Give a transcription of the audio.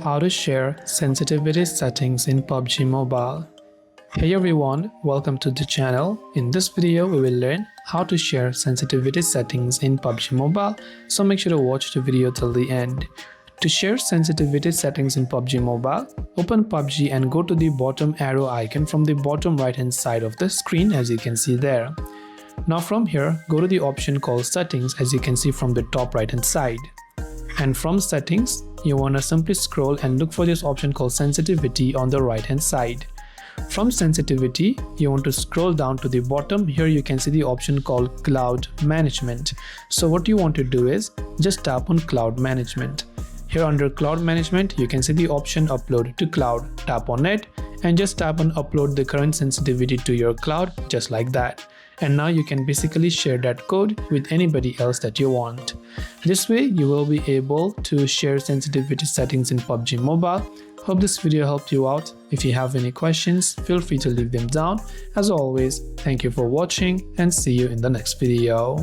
How to share sensitivity settings in PUBG Mobile. Hey everyone, welcome to the channel. In this video, we will learn how to share sensitivity settings in PUBG Mobile, so make sure to watch the video till the end. To share sensitivity settings in PUBG Mobile, open PUBG and go to the bottom arrow icon from the bottom right hand side of the screen, as you can see there. Now from here, go to the option called settings, as you can see from the top right hand side. And from settings, you want to simply scroll and look for this option called sensitivity on the right hand side. From sensitivity, you want to scroll down to the bottom. Here you can see the option called cloud management. So what you want to do is just tap on cloud management. Here under cloud management, you can see the option upload to cloud. Tap on it and just tap on upload the current sensitivity to your cloud, just like that. And now you can basically share that code with anybody else that you want. This way you will be able to share sensitivity settings in PUBG Mobile. Hope this video helped you out. If you have any questions, feel free to leave them down. As always, thank you for watching and see you in the next video.